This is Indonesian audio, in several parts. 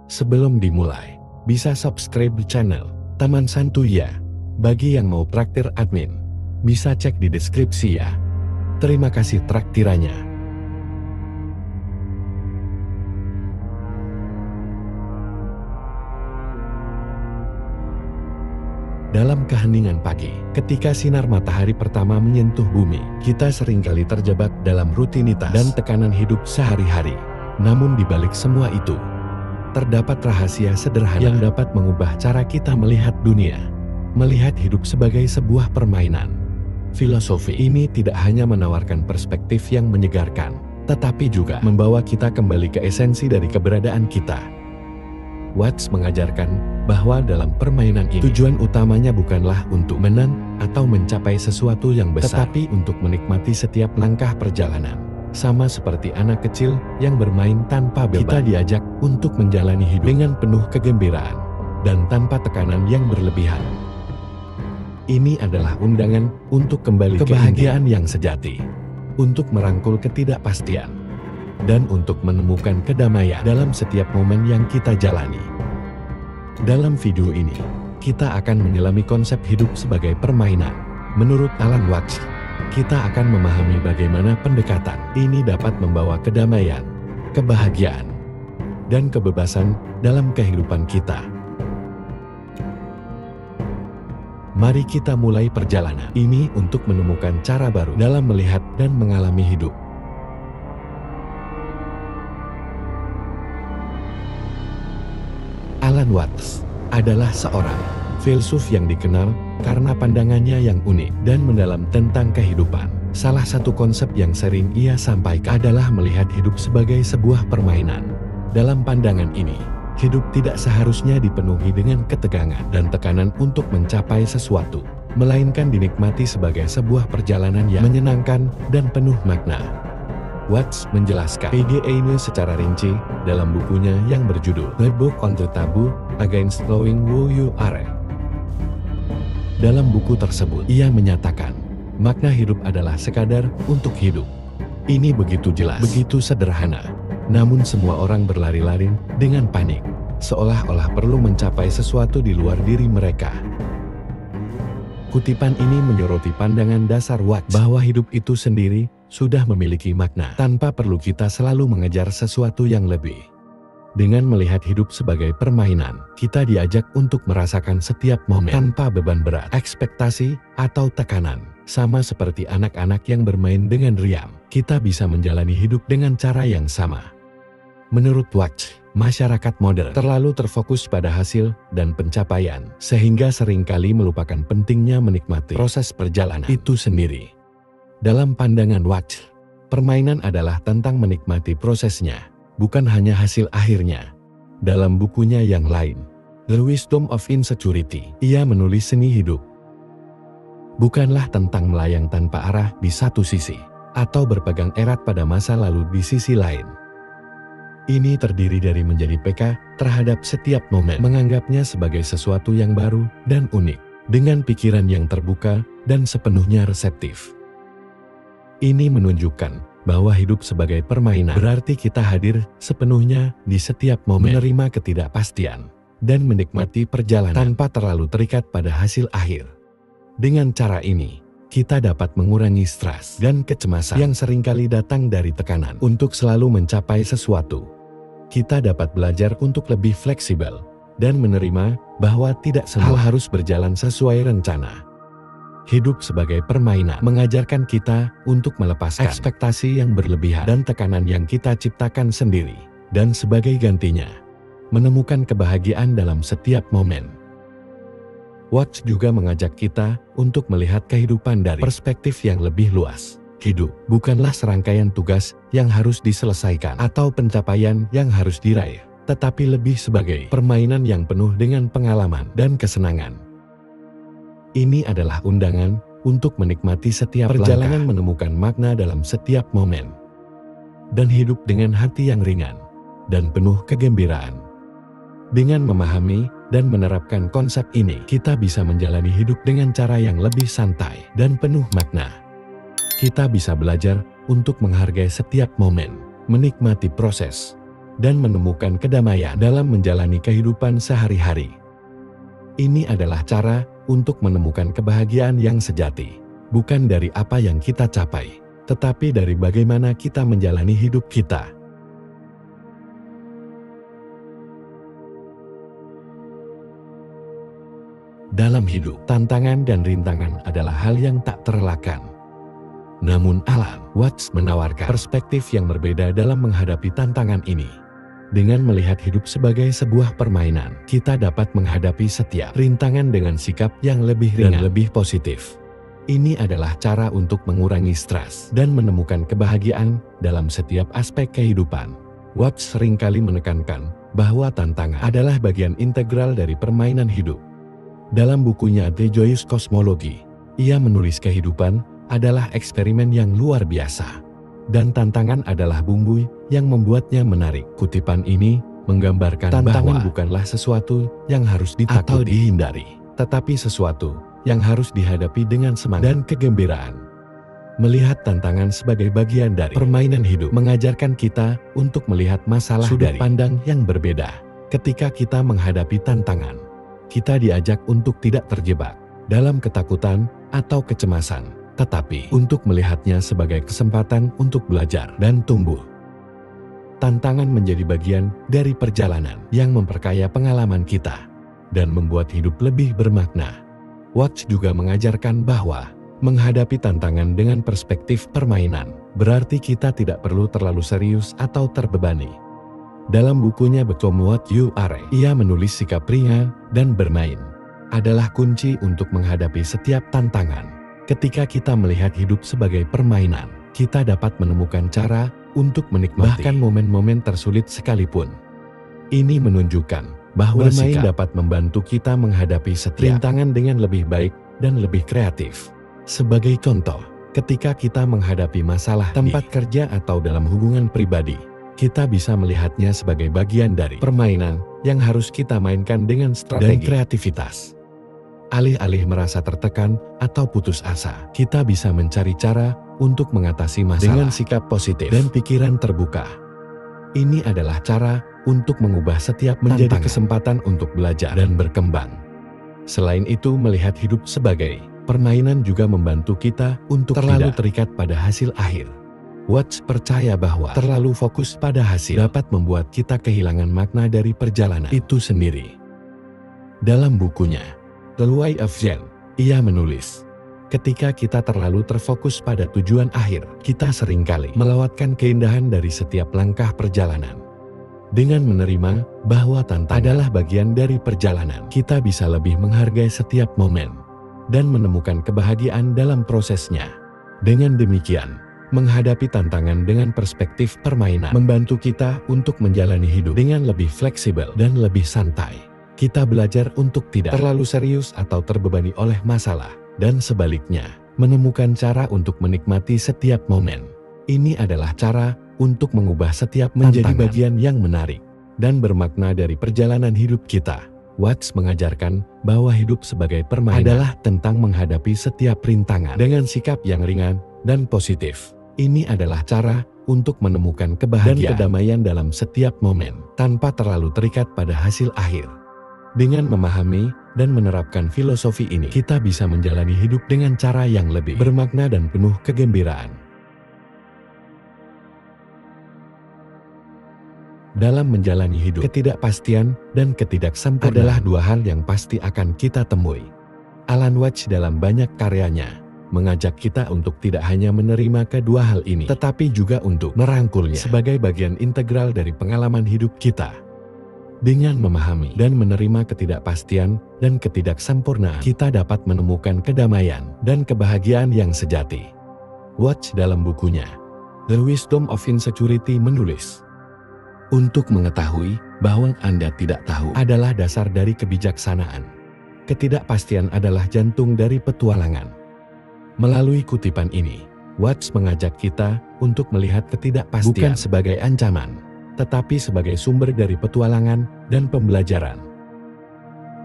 Sebelum dimulai, bisa subscribe channel Taman Santuy ya. Bagi yang mau traktir admin, bisa cek di deskripsi ya. Terima kasih traktirannya. Dalam keheningan pagi, ketika sinar matahari pertama menyentuh bumi, kita seringkali terjebak dalam rutinitas dan tekanan hidup sehari-hari. Namun di balik semua itu, terdapat rahasia sederhana yang dapat mengubah cara kita melihat dunia, melihat hidup sebagai sebuah permainan. Filosofi ini tidak hanya menawarkan perspektif yang menyegarkan, tetapi juga membawa kita kembali ke esensi dari keberadaan kita. Watts mengajarkan bahwa dalam permainan ini, tujuan utamanya bukanlah untuk menang atau mencapai sesuatu yang besar, tetapi untuk menikmati setiap langkah perjalanan. Sama seperti anak kecil yang bermain tanpa beban, kita diajak untuk menjalani hidup dengan penuh kegembiraan dan tanpa tekanan yang berlebihan. Ini adalah undangan untuk kembali ke kebahagiaan yang sejati, untuk merangkul ketidakpastian, dan untuk menemukan kedamaian dalam setiap momen yang kita jalani. Dalam video ini, kita akan menyelami konsep hidup sebagai permainan. Menurut Alan Watts, kita akan memahami bagaimana pendekatan ini dapat membawa kedamaian, kebahagiaan, dan kebebasan dalam kehidupan kita. Mari kita mulai perjalanan ini untuk menemukan cara baru dalam melihat dan mengalami hidup. Alan Watts adalah seorang filsuf yang dikenal karena pandangannya yang unik dan mendalam tentang kehidupan. Salah satu konsep yang sering ia sampaikan adalah melihat hidup sebagai sebuah permainan. Dalam pandangan ini, hidup tidak seharusnya dipenuhi dengan ketegangan dan tekanan untuk mencapai sesuatu, melainkan dinikmati sebagai sebuah perjalanan yang menyenangkan dan penuh makna. Watts menjelaskan PGE ini secara rinci dalam bukunya yang berjudul The Book on the Taboo Against Knowing Who You Are. Dalam buku tersebut, ia menyatakan, makna hidup adalah sekadar untuk hidup. Ini begitu jelas, begitu sederhana. Namun semua orang berlari-lari dengan panik, seolah-olah perlu mencapai sesuatu di luar diri mereka. Kutipan ini menyoroti pandangan dasar Watts bahwa hidup itu sendiri sudah memiliki makna, tanpa perlu kita selalu mengejar sesuatu yang lebih. Dengan melihat hidup sebagai permainan, kita diajak untuk merasakan setiap momen tanpa beban berat, ekspektasi, atau tekanan. Sama seperti anak-anak yang bermain dengan riang, kita bisa menjalani hidup dengan cara yang sama. Menurut Watts, masyarakat modern terlalu terfokus pada hasil dan pencapaian, sehingga seringkali melupakan pentingnya menikmati proses perjalanan itu sendiri. Dalam pandangan Watts, permainan adalah tentang menikmati prosesnya, bukan hanya hasil akhirnya. Dalam bukunya yang lain, The Wisdom of Insecurity, ia menulis seni hidup bukanlah tentang melayang tanpa arah di satu sisi, atau berpegang erat pada masa lalu di sisi lain. Ini terdiri dari menjadi peka terhadap setiap momen, menganggapnya sebagai sesuatu yang baru dan unik, dengan pikiran yang terbuka dan sepenuhnya reseptif. Ini menunjukkan bahwa hidup sebagai permainan berarti kita hadir sepenuhnya di setiap momen, menerima ketidakpastian, dan menikmati perjalanan tanpa terlalu terikat pada hasil akhir. Dengan cara ini, kita dapat mengurangi stres dan kecemasan yang seringkali datang dari tekanan untuk selalu mencapai sesuatu. Kita dapat belajar untuk lebih fleksibel dan menerima bahwa tidak semua hal harus berjalan sesuai rencana. Hidup sebagai permainan mengajarkan kita untuk melepaskan ekspektasi yang berlebihan dan tekanan yang kita ciptakan sendiri, dan sebagai gantinya, menemukan kebahagiaan dalam setiap momen. Watts juga mengajak kita untuk melihat kehidupan dari perspektif yang lebih luas. Hidup bukanlah serangkaian tugas yang harus diselesaikan atau pencapaian yang harus diraih, tetapi lebih sebagai permainan yang penuh dengan pengalaman dan kesenangan. Ini adalah undangan untuk menikmati setiap perjalanan, menemukan makna dalam setiap momen, dan hidup dengan hati yang ringan dan penuh kegembiraan. Dengan memahami dan menerapkan konsep ini, kita bisa menjalani hidup dengan cara yang lebih santai dan penuh makna. Kita bisa belajar untuk menghargai setiap momen, menikmati proses, dan menemukan kedamaian dalam menjalani kehidupan sehari-hari. Ini adalah cara untuk menemukan kebahagiaan yang sejati, bukan dari apa yang kita capai, tetapi dari bagaimana kita menjalani hidup kita. Dalam hidup, tantangan dan rintangan adalah hal yang tak terelakkan. Namun Alan Watts menawarkan perspektif yang berbeda dalam menghadapi tantangan ini. Dengan melihat hidup sebagai sebuah permainan, kita dapat menghadapi setiap rintangan dengan sikap yang lebih ringan dan lebih positif. Ini adalah cara untuk mengurangi stres dan menemukan kebahagiaan dalam setiap aspek kehidupan. Watts seringkali menekankan bahwa tantangan adalah bagian integral dari permainan hidup. Dalam bukunya The Joyous Cosmology, ia menulis kehidupan adalah eksperimen yang luar biasa, dan tantangan adalah bumbu yang membuatnya menarik. Kutipan ini menggambarkan tantangan bukanlah sesuatu yang harus ditakuti atau dihindari, tetapi sesuatu yang harus dihadapi dengan semangat dan kegembiraan. Melihat tantangan sebagai bagian dari permainan hidup mengajarkan kita untuk melihat masalah dari sudut pandang yang berbeda. Ketika kita menghadapi tantangan, kita diajak untuk tidak terjebak dalam ketakutan atau kecemasan, tetapi untuk melihatnya sebagai kesempatan untuk belajar dan tumbuh. Tantangan menjadi bagian dari perjalanan yang memperkaya pengalaman kita dan membuat hidup lebih bermakna. Watts juga mengajarkan bahwa menghadapi tantangan dengan perspektif permainan berarti kita tidak perlu terlalu serius atau terbebani. Dalam bukunya Become What You Are, ia menulis sikap ringan dan bermain adalah kunci untuk menghadapi setiap tantangan. Ketika kita melihat hidup sebagai permainan, kita dapat menemukan cara untuk menikmati bahkan momen-momen tersulit sekalipun. Ini menunjukkan bahwa bermain dapat membantu kita menghadapi setiap rintangan dengan lebih baik dan lebih kreatif. Sebagai contoh, ketika kita menghadapi masalah tempat kerja atau dalam hubungan pribadi, kita bisa melihatnya sebagai bagian dari permainan yang harus kita mainkan dengan strategi dan kreativitas. Alih-alih merasa tertekan atau putus asa, kita bisa mencari cara untuk mengatasi masalah dengan sikap positif dan pikiran terbuka. Ini adalah cara untuk mengubah setiap menjadi kesempatan untuk belajar dan berkembang. Selain itu, melihat hidup sebagai permainan juga membantu kita untuk terlalu terikat pada hasil akhir. Watts percaya bahwa terlalu fokus pada hasil dapat membuat kita kehilangan makna dari perjalanan itu sendiri. Dalam bukunya The Way of Zen, ia menulis, ketika kita terlalu terfokus pada tujuan akhir, kita seringkali melewatkan keindahan dari setiap langkah perjalanan. Dengan menerima bahwa tantangan adalah bagian dari perjalanan, kita bisa lebih menghargai setiap momen dan menemukan kebahagiaan dalam prosesnya. Dengan demikian, menghadapi tantangan dengan perspektif permainan membantu kita untuk menjalani hidup dengan lebih fleksibel dan lebih santai. Kita belajar untuk tidak terlalu serius atau terbebani oleh masalah, dan sebaliknya, menemukan cara untuk menikmati setiap momen. Ini adalah cara untuk mengubah setiap menjadi bagian yang menarik dan bermakna dari perjalanan hidup kita. Watts mengajarkan bahwa hidup sebagai permainan adalah tentang menghadapi setiap rintangan dengan sikap yang ringan dan positif. Ini adalah cara untuk menemukan kebahagiaan dan kedamaian dalam setiap momen, tanpa terlalu terikat pada hasil akhir. Dengan memahami dan menerapkan filosofi ini, kita bisa menjalani hidup dengan cara yang lebih bermakna dan penuh kegembiraan. Dalam menjalani hidup, ketidakpastian dan ketidaksempurnaan adalah dua hal yang pasti akan kita temui. Alan Watts dalam banyak karyanya mengajak kita untuk tidak hanya menerima kedua hal ini, tetapi juga untuk merangkulnya sebagai bagian integral dari pengalaman hidup kita. Dengan memahami dan menerima ketidakpastian dan ketidaksempurnaan, kita dapat menemukan kedamaian dan kebahagiaan yang sejati. Watts dalam bukunya The Wisdom of Insecurity menulis, untuk mengetahui bahwa Anda tidak tahu adalah dasar dari kebijaksanaan. Ketidakpastian adalah jantung dari petualangan. Melalui kutipan ini, Watts mengajak kita untuk melihat ketidakpastian bukan sebagai ancaman, tetapi sebagai sumber dari petualangan dan pembelajaran.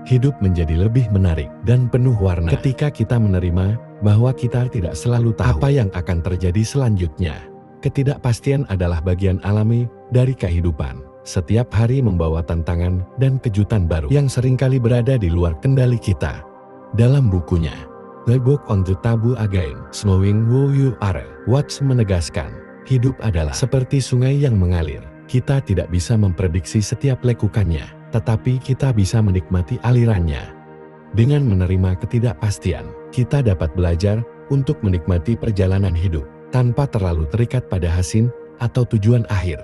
Hidup menjadi lebih menarik dan penuh warna ketika kita menerima bahwa kita tidak selalu tahu apa yang akan terjadi selanjutnya. Ketidakpastian adalah bagian alami dari kehidupan, Setiap hari membawa tantangan dan kejutan baru yang seringkali berada di luar kendali kita. Dalam bukunya, The Book on the Taboo Again, Knowing Who You Are, Watts menegaskan, hidup adalah seperti sungai yang mengalir. Kita tidak bisa memprediksi setiap lekukannya, tetapi kita bisa menikmati alirannya. Dengan menerima ketidakpastian, kita dapat belajar untuk menikmati perjalanan hidup tanpa terlalu terikat pada hasil atau tujuan akhir.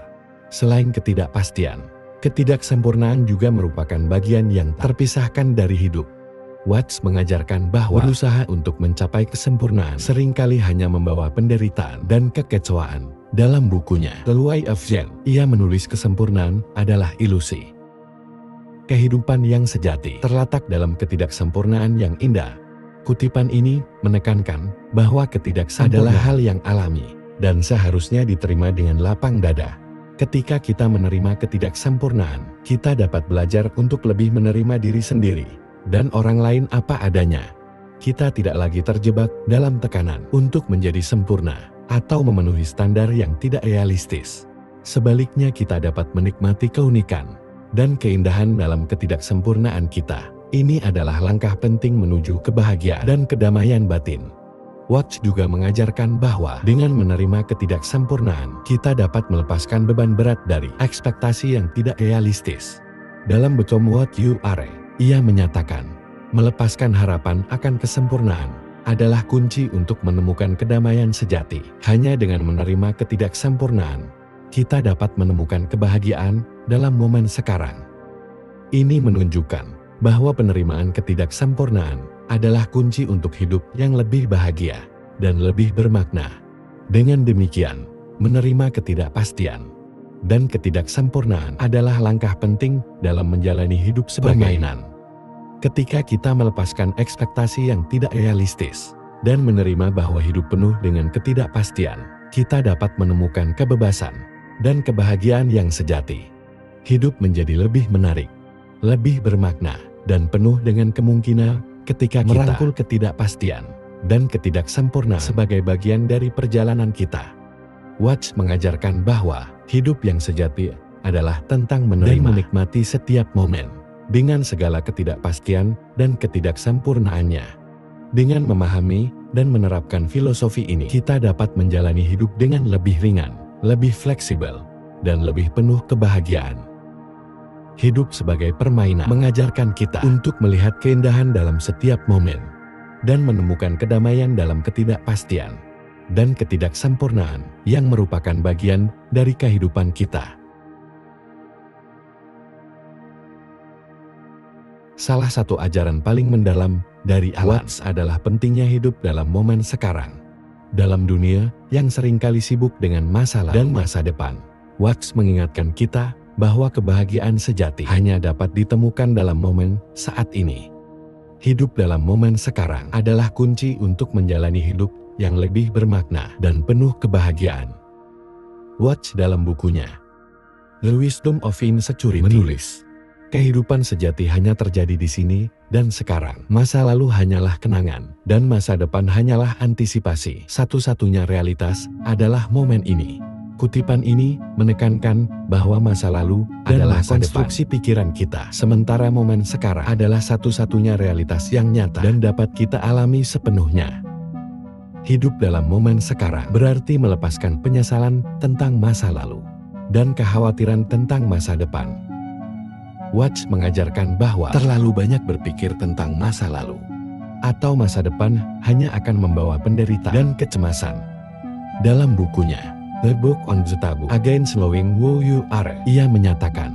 Selain ketidakpastian, ketidaksempurnaan juga merupakan bagian yang tak terpisahkan dari hidup. Watts mengajarkan bahwa berusaha untuk mencapai kesempurnaan seringkali hanya membawa penderitaan dan kekecewaan. Dalam bukunya The Why of Zen, ia menulis kesempurnaan adalah ilusi. Kehidupan yang sejati terletak dalam ketidaksempurnaan yang indah. Kutipan ini menekankan bahwa ketidaksempurnaan adalah hal yang alami dan seharusnya diterima dengan lapang dada. Ketika kita menerima ketidaksempurnaan, kita dapat belajar untuk lebih menerima diri sendiri dan orang lain apa adanya. Kita tidak lagi terjebak dalam tekanan untuk menjadi sempurna atau memenuhi standar yang tidak realistis. Sebaliknya, kita dapat menikmati keunikan dan keindahan dalam ketidaksempurnaan kita. Ini adalah langkah penting menuju kebahagiaan dan kedamaian batin. Watts juga mengajarkan bahwa dengan menerima ketidaksempurnaan, kita dapat melepaskan beban berat dari ekspektasi yang tidak realistis. Dalam Become What You Are, ia menyatakan, melepaskan harapan akan kesempurnaan adalah kunci untuk menemukan kedamaian sejati. Hanya dengan menerima ketidaksempurnaan, kita dapat menemukan kebahagiaan dalam momen sekarang. Ini menunjukkan bahwa penerimaan ketidaksempurnaan adalah kunci untuk hidup yang lebih bahagia dan lebih bermakna. Dengan demikian, menerima ketidakpastian dan ketidaksempurnaan adalah langkah penting dalam menjalani hidup sebagai permainan. Ketika kita melepaskan ekspektasi yang tidak realistis dan menerima bahwa hidup penuh dengan ketidakpastian, kita dapat menemukan kebebasan dan kebahagiaan yang sejati. Hidup menjadi lebih menarik, lebih bermakna, dan penuh dengan kemungkinan ketika kita merangkul ketidakpastian dan ketidaksempurnaan sebagai bagian dari perjalanan kita. Watts mengajarkan bahwa hidup yang sejati adalah tentang menerima dan menikmati setiap momen dengan segala ketidakpastian dan ketidaksempurnaannya. Dengan memahami dan menerapkan filosofi ini, kita dapat menjalani hidup dengan lebih ringan, lebih fleksibel, dan lebih penuh kebahagiaan. Hidup sebagai permainan mengajarkan kita untuk melihat keindahan dalam setiap momen dan menemukan kedamaian dalam ketidakpastian dan ketidaksempurnaan yang merupakan bagian dari kehidupan kita. Salah satu ajaran paling mendalam dari Watts adalah pentingnya hidup dalam momen sekarang. Dalam dunia yang seringkali sibuk dengan masa lalu dan masa depan, Watts mengingatkan kita bahwa kebahagiaan sejati hanya dapat ditemukan dalam momen saat ini. Hidup dalam momen sekarang adalah kunci untuk menjalani hidup yang lebih bermakna dan penuh kebahagiaan. Watts dalam bukunya The Wisdom of Insecurity menulis, kehidupan sejati hanya terjadi di sini dan sekarang. Masa lalu hanyalah kenangan dan masa depan hanyalah antisipasi. Satu-satunya realitas adalah momen ini. Kutipan ini menekankan bahwa masa lalu adalah konstruksi pikiran kita, sementara momen sekarang adalah satu-satunya realitas yang nyata dan dapat kita alami sepenuhnya. Hidup dalam momen sekarang berarti melepaskan penyesalan tentang masa lalu dan kekhawatiran tentang masa depan. Watts mengajarkan bahwa terlalu banyak berpikir tentang masa lalu atau masa depan hanya akan membawa penderitaan dan kecemasan. Dalam bukunya The Book on the Taboo Again, Knowing Who You Are, ia menyatakan,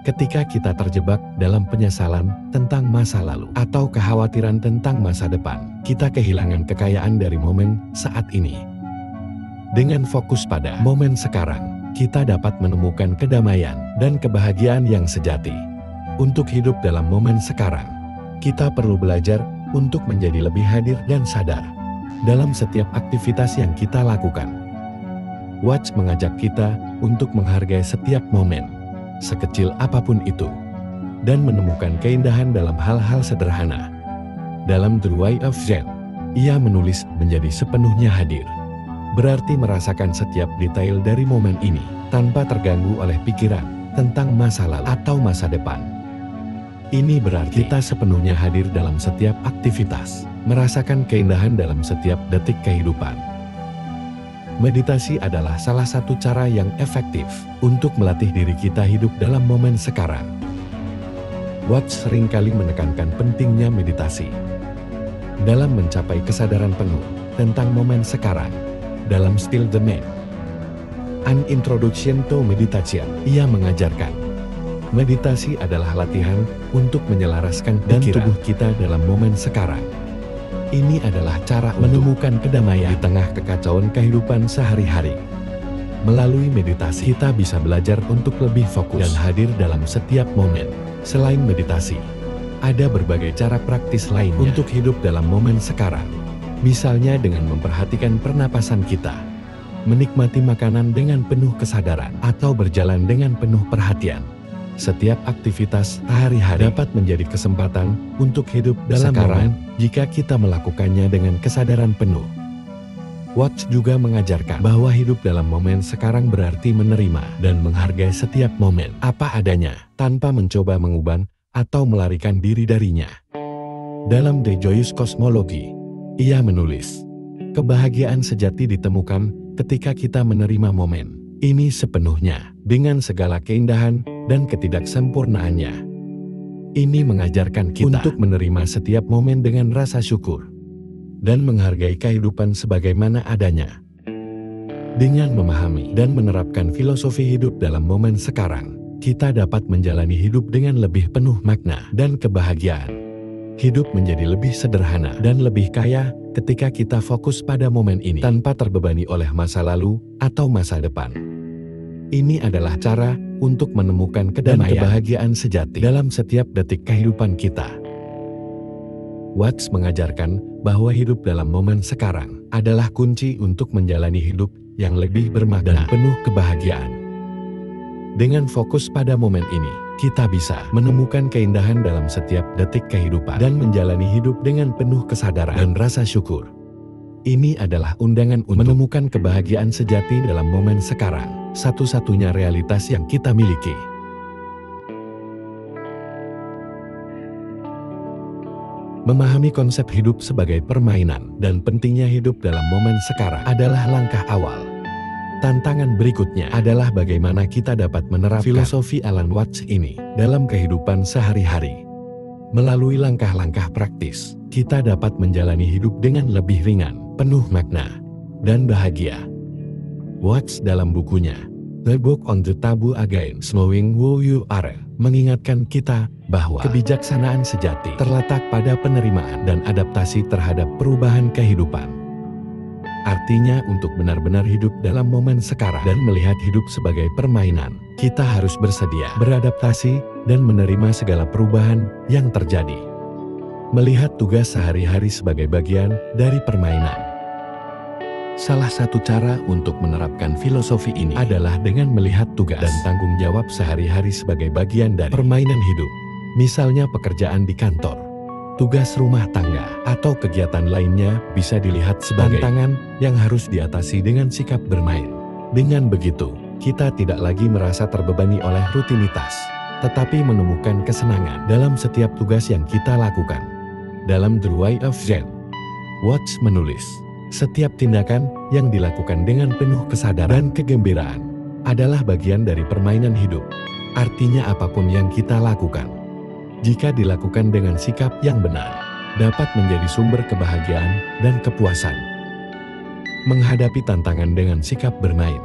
ketika kita terjebak dalam penyesalan tentang masa lalu atau kekhawatiran tentang masa depan, kita kehilangan kekayaan dari momen saat ini. Dengan fokus pada momen sekarang, kita dapat menemukan kedamaian dan kebahagiaan yang sejati. Untuk hidup dalam momen sekarang, kita perlu belajar untuk menjadi lebih hadir dan sadar dalam setiap aktivitas yang kita lakukan. Watts mengajak kita untuk menghargai setiap momen, sekecil apapun itu, dan menemukan keindahan dalam hal-hal sederhana. Dalam The Why of Zen, ia menulis menjadi sepenuhnya hadir. Berarti merasakan setiap detail dari momen ini, tanpa terganggu oleh pikiran tentang masa lalu atau masa depan. Ini berarti kita sepenuhnya hadir dalam setiap aktivitas, merasakan keindahan dalam setiap detik kehidupan. Meditasi adalah salah satu cara yang efektif untuk melatih diri kita hidup dalam momen sekarang. Watts seringkali menekankan pentingnya meditasi dalam mencapai kesadaran penuh tentang momen sekarang. Dalam Still the Mind, An Introduction to Meditation, ia mengajarkan, meditasi adalah latihan untuk menyelaraskan dan tubuh kita dalam momen sekarang. Ini adalah cara menemukan kedamaian di tengah kekacauan kehidupan sehari-hari. Melalui meditasi, kita bisa belajar untuk lebih fokus dan hadir dalam setiap momen. Selain meditasi, ada berbagai cara praktis lainnya untuk hidup dalam momen sekarang. Misalnya dengan memperhatikan pernapasan kita, menikmati makanan dengan penuh kesadaran, atau berjalan dengan penuh perhatian. Setiap aktivitas sehari-hari dapat menjadi kesempatan untuk hidup dalam momen jika kita melakukannya dengan kesadaran penuh. Watts juga mengajarkan bahwa hidup dalam momen sekarang berarti menerima dan menghargai setiap momen apa adanya, tanpa mencoba mengubah atau melarikan diri darinya. Dalam The Joyous Cosmology, ia menulis, kebahagiaan sejati ditemukan ketika kita menerima momen ini sepenuhnya, dengan segala keindahan dan ketidaksempurnaannya. Ini mengajarkan kita untuk menerima setiap momen dengan rasa syukur dan menghargai kehidupan sebagaimana adanya. Dengan memahami dan menerapkan filosofi hidup dalam momen sekarang, kita dapat menjalani hidup dengan lebih penuh makna dan kebahagiaan. Hidup menjadi lebih sederhana dan lebih kaya ketika kita fokus pada momen ini tanpa terbebani oleh masa lalu atau masa depan. Ini adalah cara untuk menemukan kedamaian dan kebahagiaan sejati dalam setiap detik kehidupan kita. Watts mengajarkan bahwa hidup dalam momen sekarang adalah kunci untuk menjalani hidup yang lebih bermakna dan penuh kebahagiaan. Dengan fokus pada momen ini, kita bisa menemukan keindahan dalam setiap detik kehidupan dan menjalani hidup dengan penuh kesadaran dan rasa syukur. Ini adalah undangan untuk menemukan kebahagiaan sejati dalam momen sekarang, satu-satunya realitas yang kita miliki. Memahami konsep hidup sebagai permainan dan pentingnya hidup dalam momen sekarang adalah langkah awal. Tantangan berikutnya adalah bagaimana kita dapat menerapkan filosofi Alan Watts ini dalam kehidupan sehari-hari. Melalui langkah-langkah praktis, kita dapat menjalani hidup dengan lebih ringan, penuh makna, dan bahagia. Watts dalam bukunya, The Book on the Taboo Against Knowing Who You Are, mengingatkan kita bahwa kebijaksanaan sejati terletak pada penerimaan dan adaptasi terhadap perubahan kehidupan. Artinya untuk benar-benar hidup dalam momen sekarang dan melihat hidup sebagai permainan, kita harus bersedia beradaptasi dan menerima segala perubahan yang terjadi. Melihat tugas sehari-hari sebagai bagian dari permainan. Salah satu cara untuk menerapkan filosofi ini adalah dengan melihat tugas dan tanggung jawab sehari-hari sebagai bagian dari permainan hidup. Misalnya pekerjaan di kantor, tugas rumah tangga, atau kegiatan lainnya bisa dilihat sebagai tantangan yang harus diatasi dengan sikap bermain. Dengan begitu, kita tidak lagi merasa terbebani oleh rutinitas, tetapi menemukan kesenangan dalam setiap tugas yang kita lakukan. Dalam The Way of Zen, Watts menulis, setiap tindakan yang dilakukan dengan penuh kesadaran dan kegembiraan adalah bagian dari permainan hidup. Artinya apapun yang kita lakukan, jika dilakukan dengan sikap yang benar, dapat menjadi sumber kebahagiaan dan kepuasan. Menghadapi tantangan dengan sikap bermain.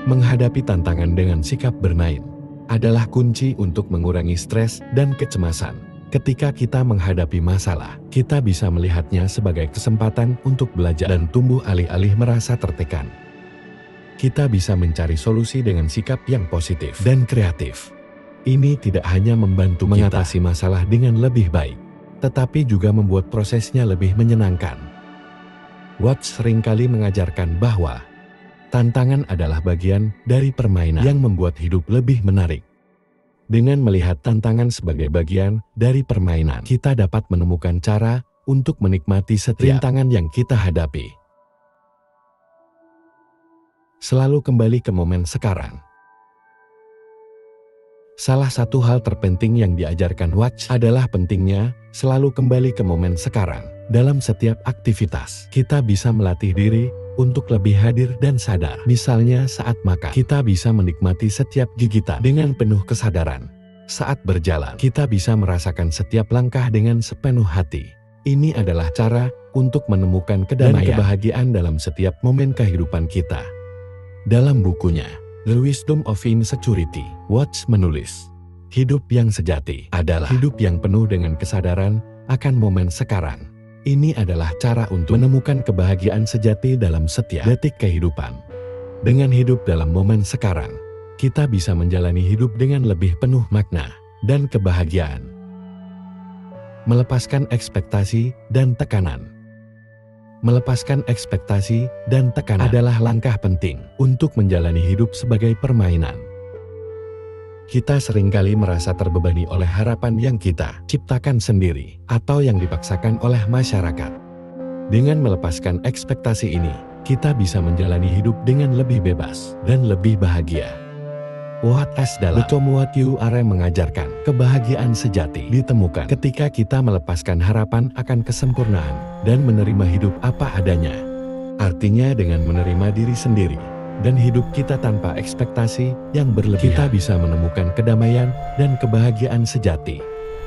Menghadapi tantangan dengan sikap bermain adalah kunci untuk mengurangi stres dan kecemasan. Ketika kita menghadapi masalah, kita bisa melihatnya sebagai kesempatan untuk belajar dan tumbuh alih-alih merasa tertekan. Kita bisa mencari solusi dengan sikap yang positif dan kreatif. Ini tidak hanya membantu mengatasi masalah dengan lebih baik, tetapi juga membuat prosesnya lebih menyenangkan. Watts seringkali mengajarkan bahwa tantangan adalah bagian dari permainan yang membuat hidup lebih menarik. Dengan melihat tantangan sebagai bagian dari permainan, kita dapat menemukan cara untuk menikmati setiap rintangan yang kita hadapi. Selalu kembali ke momen sekarang. Salah satu hal terpenting yang diajarkan Watts adalah pentingnya selalu kembali ke momen sekarang. Dalam setiap aktivitas, kita bisa melatih diri untuk lebih hadir dan sadar. Misalnya saat makan, kita bisa menikmati setiap gigitan dengan penuh kesadaran. Saat berjalan, kita bisa merasakan setiap langkah dengan sepenuh hati. Ini adalah cara untuk menemukan kedamaian dan kebahagiaan dalam setiap momen kehidupan kita. Dalam bukunya, The Wisdom of Insecurity, Watts menulis, hidup yang sejati adalah hidup yang penuh dengan kesadaran akan momen sekarang. Ini adalah cara untuk menemukan kebahagiaan sejati dalam setiap detik kehidupan. Dengan hidup dalam momen sekarang, kita bisa menjalani hidup dengan lebih penuh makna dan kebahagiaan. Melepaskan ekspektasi dan tekanan. Melepaskan ekspektasi dan tekanan adalah langkah penting untuk menjalani hidup sebagai permainan. Kita seringkali merasa terbebani oleh harapan yang kita ciptakan sendiri atau yang dipaksakan oleh masyarakat. Dengan melepaskan ekspektasi ini, kita bisa menjalani hidup dengan lebih bebas dan lebih bahagia. Watts dalam Become What You Are mengajarkan kebahagiaan sejati ditemukan ketika kita melepaskan harapan akan kesempurnaan dan menerima hidup apa adanya. Artinya dengan menerima diri sendiri dan hidup kita tanpa ekspektasi yang berlebihan, kita bisa menemukan kedamaian dan kebahagiaan sejati.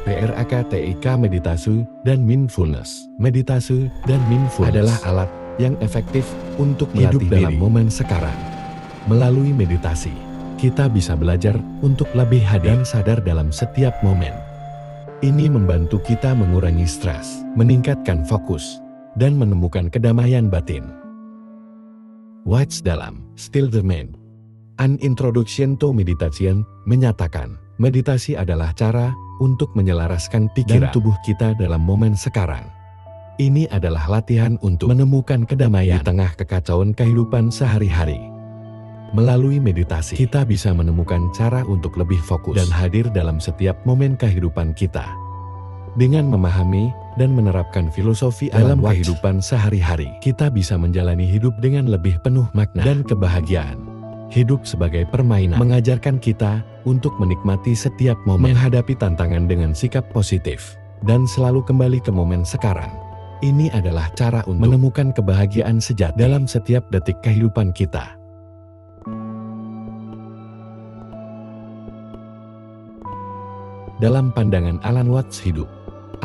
PRAKTIK Meditasi dan Mindfulness. Meditasi dan mindfulness adalah alat yang efektif untuk hidup dalam momen sekarang. Melalui meditasi, kita bisa belajar untuk lebih hadir dan sadar dalam setiap momen. Ini membantu kita mengurangi stres, meningkatkan fokus, dan menemukan kedamaian batin. Watts dalam Still the Mind, An Introduction to Meditation menyatakan, meditasi adalah cara untuk menyelaraskan pikiran dan tubuh kita dalam momen sekarang. Ini adalah latihan untuk menemukan kedamaian di tengah kekacauan kehidupan sehari-hari. Melalui meditasi, kita bisa menemukan cara untuk lebih fokus dan hadir dalam setiap momen kehidupan kita. Dengan memahami dan menerapkan filosofi dalam kehidupan sehari-hari, kita bisa menjalani hidup dengan lebih penuh makna dan kebahagiaan. Hidup sebagai permainan mengajarkan kita untuk menikmati setiap momen, menghadapi tantangan dengan sikap positif, dan selalu kembali ke momen sekarang. Ini adalah cara untuk menemukan kebahagiaan sejati dalam setiap detik kehidupan kita. Dalam pandangan Alan Watts, hidup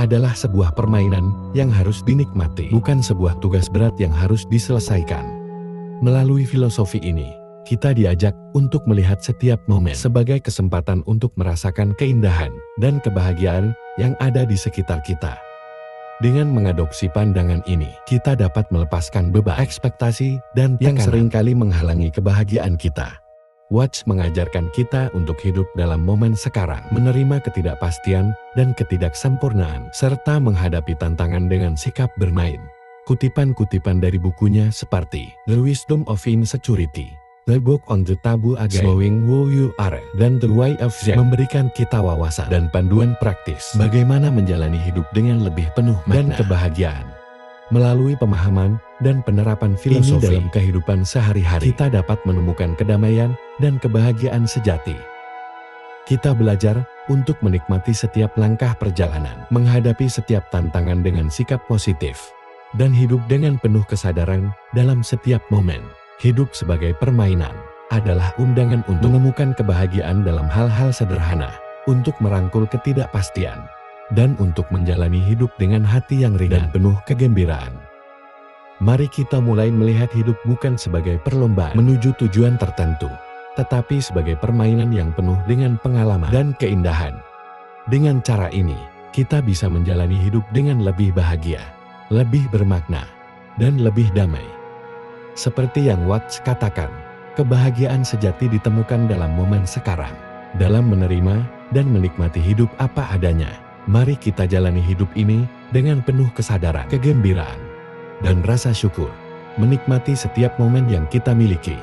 adalah sebuah permainan yang harus dinikmati, bukan sebuah tugas berat yang harus diselesaikan. Melalui filosofi ini, kita diajak untuk melihat setiap momen sebagai kesempatan untuk merasakan keindahan dan kebahagiaan yang ada di sekitar kita. Dengan mengadopsi pandangan ini, kita dapat melepaskan beban ekspektasi dan yang seringkali menghalangi kebahagiaan kita. Watts mengajarkan kita untuk hidup dalam momen sekarang, menerima ketidakpastian dan ketidaksempurnaan, serta menghadapi tantangan dengan sikap bermain. Kutipan-kutipan dari bukunya seperti The Wisdom of Insecurity, The Book on the Taboo Against Knowing Who You Are, dan The Way of Zen memberikan kita wawasan dan panduan praktis bagaimana menjalani hidup dengan lebih penuh makna dan kebahagiaan. Melalui pemahaman dan penerapan filosofi ini dalam kehidupan sehari-hari, kita dapat menemukan kedamaian dan kebahagiaan sejati. Kita belajar untuk menikmati setiap langkah perjalanan, menghadapi setiap tantangan dengan sikap positif, dan hidup dengan penuh kesadaran dalam setiap momen. Hidup sebagai permainan adalah undangan untuk menemukan kebahagiaan dalam hal-hal sederhana, untuk merangkul ketidakpastian, dan untuk menjalani hidup dengan hati yang ringan dan penuh kegembiraan. Mari kita mulai melihat hidup bukan sebagai perlombaan menuju tujuan tertentu, tetapi sebagai permainan yang penuh dengan pengalaman dan keindahan. Dengan cara ini, kita bisa menjalani hidup dengan lebih bahagia, lebih bermakna, dan lebih damai. Seperti yang Watts katakan, kebahagiaan sejati ditemukan dalam momen sekarang, dalam menerima dan menikmati hidup apa adanya. Mari kita jalani hidup ini dengan penuh kesadaran, kegembiraan, dan rasa syukur, menikmati setiap momen yang kita miliki.